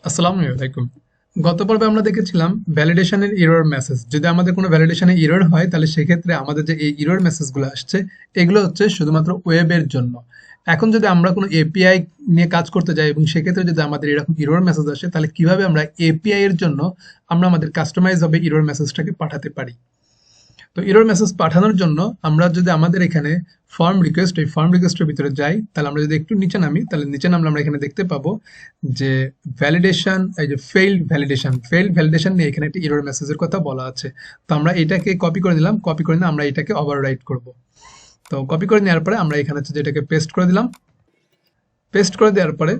আসসালামু আলাইকুম। গত পর্বে আমরা দেখেছিলাম ভ্যালিডেশনের এরর মেসেজ। যদি আমাদের কোনো ভ্যালিডেশনে এরর হয় তাহলে সেক্ষেত্রে আমাদের যে এই এরর মেসেজগুলো আসছে এগুলো হচ্ছে শুধুমাত্র ওয়েবের জন্য। এখন যদি আমরা কোনো এপিআই নিয়ে কাজ করতে যাই এবং সেক্ষেত্রে যদি আমাদের এরকম এরর মেসেজ আসে তাহলে কিভাবে আমরা এপিআই এর জন্য আমরা আমাদের কাস্টমাইজ ভাবে এরর মেসেজটাকে পাঠাতে পারি। তো এরর মেসেজ পাঠানোর জন্য আমরা যদি আমাদের এখানে ফর্ম রিকোয়েস্ট এই ফর্ম রিকোয়েস্টের ভিতরে যাই তাহলে আমরা যদি একটু নিচে নামি তাহলে নিচে নামলে আমরা এখানে দেখতে পাবো যে ভ্যালিডেশন এই যে ফেইল্ড ভ্যালিডেশন নিয়ে এখানে একটা এরর মেসেজের কথা বলা আছে। তো আমরা এটাকে কপি করে নিলাম, কপি করে নিয়ে আমরা এটাকে ওভাররাইট করব। তো কপি করে নেওয়ার পরে আমরা এখানে হচ্ছে যে এটাকে পেস্ট করে দিলাম। পেস্ট করে দেওয়ার পরে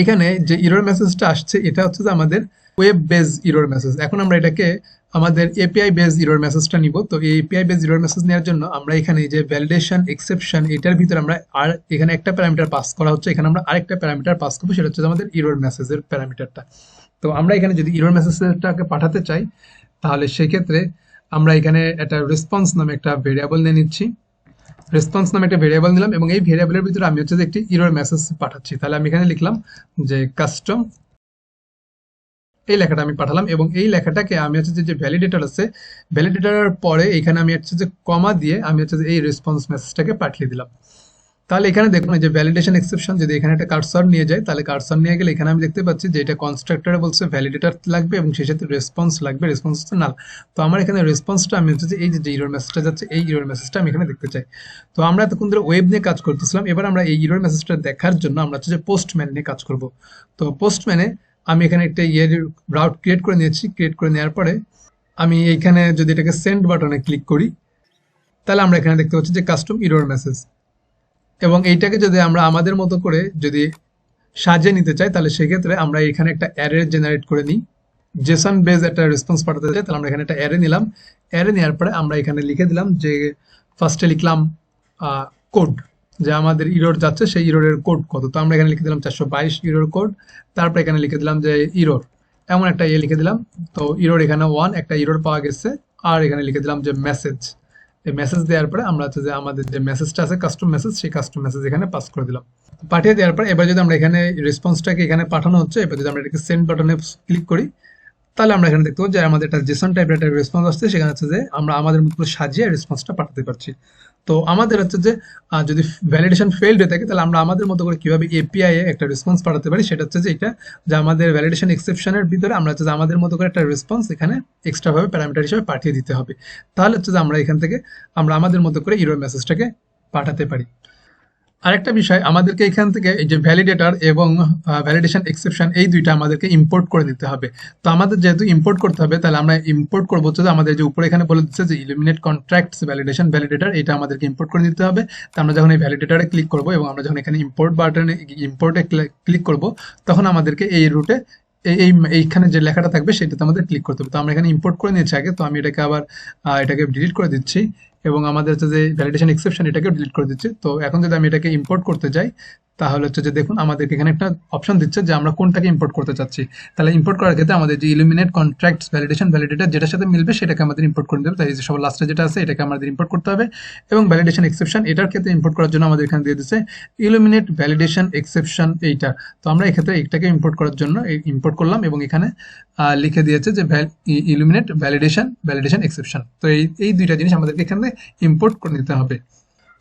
এখানে যে এরর মেসেজটা আসছে এটা হচ্ছে যে আমাদের ওয়েব বেস এরর মেসেজ। এখন আমরা এটাকে আমাদের এপিআই বেস এরর মেসেজটা নিব। তো এই এপিআই বেস এরর মেসেজ নেওয়ার জন্য আমরা এখানে যে ভ্যালিডেশন এক্সেপশন এটার ভিতরে আমরা আর এখানে একটা প্যারামিটার পাস করা হচ্ছে, এখানে আমরা আরেকটা প্যারামিটার পাস করবো, সেটা হচ্ছে আমাদের এরর মেসেজের প্যারামিটারটা। তো আমরা এখানে যদি এরর মেসেজটাকে পাঠাতে চাই তাহলে সেক্ষেত্রে আমরা এখানে একটা রেসপন্স নামে একটা ভেরিয়েবল নিয়ে নিচ্ছি। রেসপন্স নামে একটা ভেরিয়েবল নিলাম এবং এই ভেরিয়েবলের ভিতরে আমি হচ্ছে যে একটি এরর মেসেজ পাঠাচ্ছি। তাহলে আমি এখানে লিখলাম যে কাস্টম, এই লেখাটা আমি পাঠালাম এবং এই লেখাটাকে আমি হচ্ছে যে ভ্যালিডেটর আছে ভ্যালিডেটরের পরে এখানে আমি হচ্ছে যে কমা দিয়ে আমি হচ্ছে যে এই রেসপন্স মেসেজটাকে পাঠিয়ে দিলাম। তাহলে এখানে দেখুন এই যে ভ্যালিডেশন এক্সেপশন যদি এখানে একটা কার্সর নিয়ে যায় তাহলে কার্সর নিয়ে গেলে এখানে আমি দেখতে পাচ্ছি যে এটা কনস্ট্রাক্টরে বলছে ভ্যালিডেটর লাগবে এবং সেই সাথে রেসপন্স লাগবে, রেসপন্স হচ্ছে নাল। তো আমার এখানে রেসপন্সটা আমি হচ্ছে যে এই যে এরর মেসেজটা যাচ্ছে এই এরর মেসেজটা আমি এখানে দেখতে চাই। তো আমরা এতক্ষণ ধরে ওয়েব নিয়ে কাজ করতেছিলাম, এবার আমরা এই এরর মেসেজটা দেখার জন্য আমরা হচ্ছে যে পোস্টম্যান নিয়ে কাজ করব। তো পোস্টম্যানে আমি এখানে একটা রাউট ক্রিয়েট করে নিয়েছি। ক্রিয়েট করে নেওয়ার পরে আমি এইখানে যদি এটাকে সেন্ড বাটনে ক্লিক করি তাহলে আমরা এখানে দেখতে পাচ্ছি যে কাস্টম এরর মেসেজ এবং এইটাকে যদি আমরা আমাদের মতো করে যদি সাজিয়ে নিতে চাই তাহলে সেক্ষেত্রে আমরা এখানে একটা অ্যারে জেনারেট করে নিই। জেসন বেস একটা রেসপন্স পাঠাতে চাই তাহলে আমরা এখানে একটা অ্যারে নিলাম। অ্যারে নেওয়ার পরে আমরা এখানে লিখে দিলাম যে ফার্স্টে লিখলাম কোড, যে আমাদের ইরোর যাচ্ছে সেই ইরোরের কোড কত। তো আমরা এখানে লিখে দিলাম 422 ইরোর কোড। তারপর এখানে লিখে দিলাম যে ইরোর এমন একটা লিখে দিলাম। তো ইরোর এখানে 1 একটা ইরোর পাওয়া গেছে। আর এখানে লিখে দিলাম যে মেসেজ। এই মেসেজ দেওয়ার পরে আমরা হচ্ছে যে আমাদের যে মেসেজটা আছে কাস্টম মেসেজ, সেই কাস্টম মেসেজ এখানে পাস করে দিলাম। পাঠিয়ে দেওয়ার পর এবার যদি আমরা এখানে রেসপন্সটাকে এখানে পাঠানো হচ্ছে, এবার যদি আমরা এটাকে সেন্ড বাটনে ক্লিক করি তাহলে আমরা এখানে দেখতে পাবো যে আমাদের একটা জেসন টাইপের একটা রেসপন্স আসছে, সেখানে হচ্ছে যে আমরা আমাদের মতো সাজিয়ে রেসপন্সটা পাঠাতে পারছি। তো আমাদের হচ্ছে যে যদি ভ্যালিডেশন ফেইল্ড হয়ে থাকে তাহলে আমরা আমাদের মতো করে কিভাবে এপিআই এ একটা রেসপন্স পাঠাতে পারি সেটা হচ্ছে যে এটা যে আমাদের ভ্যালিডেশন এক্সেপশনের ভিতরে আমরা হচ্ছে যে আমাদের মতো করে একটা রেসপন্স এখানে এক্সট্রা ভাবে প্যারামিটার হিসেবে পাঠিয়ে দিতে হবে। তাহলে হচ্ছে যে আমরা এখান থেকে আমরা আমাদের মতো করে এরর মেসেজটাকে পাঠাতে পারি। আরেকটা বিষয়, আমাদেরকে এখান থেকে এই যে ভ্যালিডেটর এবং ভ্যালিডেশন এক্সেপশন এই দুইটা আমাদেরকে ইম্পোর্ট করে নিতে হবে। তো আমাদের যেহেতু ইম্পোর্ট করতে হবে তাহলে আমরা ইম্পোর্ট করবো হচ্ছে যে আমাদের যে উপরে এখানে বলে দিচ্ছে যে ইলুমিনেট কন্ট্রাক্টস ভ্যালিডেশন ভ্যালিডেটর, এটা আমাদেরকে ইম্পোর্ট করে নিতে হবে। তো আমরা যখন এই ভ্যালিডেটরে ক্লিক করবো এবং আমরা যখন এখানে ইম্পোর্ট বাটনে ইম্পোর্টে ক্লিক করব তখন আমাদেরকে এই রুটে এইখানে যে লেখাটা থাকবে সেটাতে আমাদের ক্লিক করতে হবে। তো আমরা এখানে ইম্পোর্ট করে নিয়েছি আগে, তো আমি এটাকে আবার এটাকে ডিলিট করে দিচ্ছি এবং আমাদের হচ্ছে যে ভ্যালিডেশন এক্সেপশন এটাকে ডিলিট করে দিচ্ছি। তো এখন যদি আমি এটাকে ইম্পোর্ট করতে যাই তাহলে হচ্ছে যে দেখুন আমাদেরকে এখানে একটা অপশন দিচ্ছে যে আমরা কোনটাকে ইম্পোর্ট করতে চাচ্ছি। তাহলে ইম্পোর্ট করার ক্ষেত্রে আমাদের যে ইলুমিনেট কন্ট্রাক্টস ভ্যালিডেশন ভ্যালিডেটর যেটার সাথে মিলবে সেটাকে আমাদের ইম্পোর্ট করে দেবে। তাই যে সবার লাস্টে যেটা আছে এটাকে আমাদের ইম্পোর্ট করতে হবে এবং ভ্যালিডেশন এক্সেপশন এটার ক্ষেত্রে ইম্পোর্ট করার জন্য আমাদের এখানে দিয়ে দিচ্ছে ইলুমিনেট ভ্যালিডেশন এক্সেপশন এইটা। তো আমরা এক্ষেত্রে এইটাকে ইম্পোর্ট করার জন্য ইম্পোর্ট করলাম এবং এখানে লিখে দিয়েছে যে ইলুমিনেট ভ্যালিডেশন এক্সেপশন। তো এই দুইটা জিনিস আমাদেরকে এখানে ইম্পোর্ট করে নিতে হবে।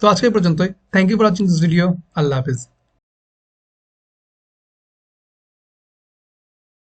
তো আজকে এই পর্যন্তই। Thank you for watching this video. আল্লাহ হাফেজ।